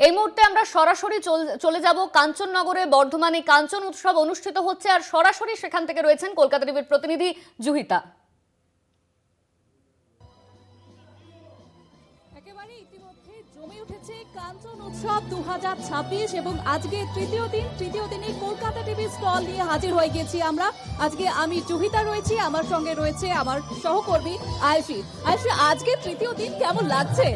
এই মুহূর্তে আমরা সরাসরি চলে যাব কাঞ্চননগরে। বর্ধমানে কাঞ্চন উৎসব অনুষ্ঠিত হচ্ছে আর সরাসরি সেখান থেকে রয়েছেন কলকাতা টিভির প্রতিনিধি জুহিতা। একেবারে ইতিমধ্যে জমে উঠেছে কাঞ্চন উৎসব 2026 এবং আজকে তৃতীয় দিনে কলকাতা টিভি স্টল নিয়ে হাজির হয়ে গেছি আমরা। আজকে আমি জুহিতা রয়েছি, আমার সঙ্গে রয়েছে আমার সহকর্মী আয়ুষী। আজকে তৃতীয় দিন কেমন লাগছে?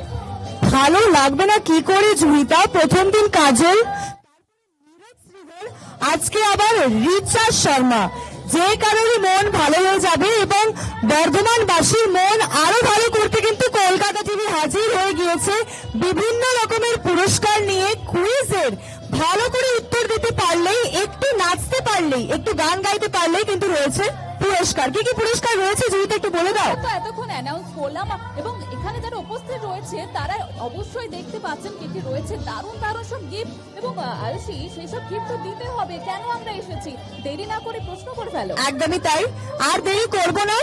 ভালো লাগবে না কি করে জুহিতা? প্রথম দিন কাজল, আজকে আবার রিচা শর্মা, যে কারোরই মন ভালো হয়ে যাবে এবং বর্ধমানবাসীর মন আরো ভালো করতে কিন্তু কলকাতা টিভি হাজির হয়ে গিয়েছে বিভিন্ন রকমের পুরস্কার নিয়ে। কুইজের ভালো করে উত্তর দিতে পারলেই, একটু নাচতে পারলেই, একটু গান গাইতে পারলেই কিন্তু রয়েছে পুরস্কার। কি কি পুরস্কার রয়েছে জুহিতা একটু বলে দাও। তো এতক্ষণ অ্যানাউন্স করলাম এবং এখানে যারা উপস্থিত রয়েছে তারা অবশ্যই দেখতে পাচ্ছেন কি কি রয়েছে। দারুণ দারুণ সব গিফট এবং আয়ুষী সেই সব গিফট তো দিতে হবে। কেন আমরা এসেছি? দেরি না করে প্রশ্ন করে ফেলো। একদমই তাই, আর দেরি করবো না,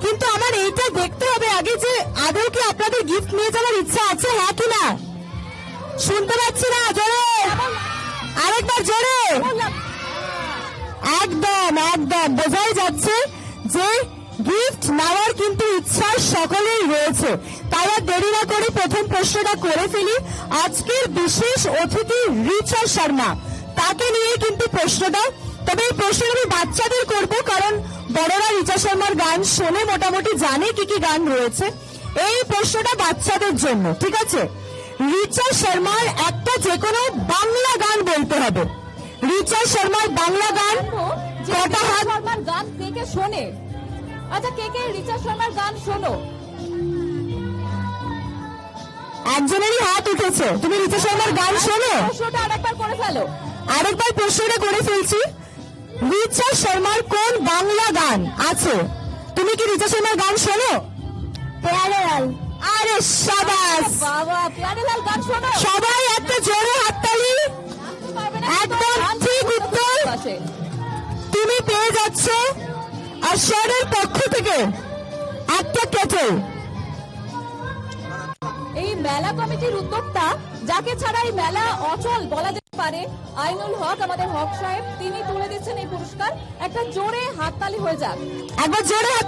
কিন্তু আমার এইটা দেখতে হবে আগে যে আদৌ কি আপনাদের গিফট নিয়ে যাওয়ার ইচ্ছা আছে, হ্যাঁ কি না? শুনতে পাচ্ছি না, জোরে আরেকবার জোরে। একদম একদম বোঝাই যাচ্ছে যে গিফট নেওয়ার কিন্তু ইচ্ছা সকলেই রয়েছে। তাই আর দেরি না করে প্রথম প্রশ্নটা করে ফেলি। আজকের বিশেষ অতিথি রিচা শর্মা, তাকে নিয়ে কিন্তু প্রশ্নটা। তবে এই প্রশ্নটা আমি বাচ্চাদের করবো, কারণ বড়রা রিচা শর্মার গান শোনে, মোটামুটি জানে কি কি গান রয়েছে। এই প্রশ্নটা বাচ্চাদের জন্য, ঠিক আছে? রিচা শর্মার একটা যে কোনো বাংলা গান বলতে হবে। রিচা শর্মার বাংলা গান কটা হাত? শর্মার গান কে কে শোনে? আচ্ছা, কে কে রিচা শর্মার গান শোনো? একজনেরই হাত উঠেছে। তুমি রিচা শর্মার গান শোনো? প্রশ্নটা আরেকবার করে ফেলো। আরেকবার প্রশ্নটা করে ফেলছি। রিচা শর্মার কোন বাংলা গান আছে? তুমি কি রিচা শর্মার গান শোনো? প্যারালাল। আরে শাবাশ, বাবা, প্যারালাল গান শোনো। সবাই একটা জোরে হাততালি। একদম ঠিক উত্তর। তুমি পেয়ে যাচ্ছ আশারের পক্ষ থেকে একটা কেটল। এই মেলা কমিটির উদ্যোক্তা, যাকে ছাড়া এই মেলা অচল বলা যেতে পারে, আইনুল হক, আমাদের হক সাহেব, তিনি তুলে দিচ্ছেন এই পুরস্কার। একটা জোরে হাততালি হয়ে যাক। একবার জোরে হাত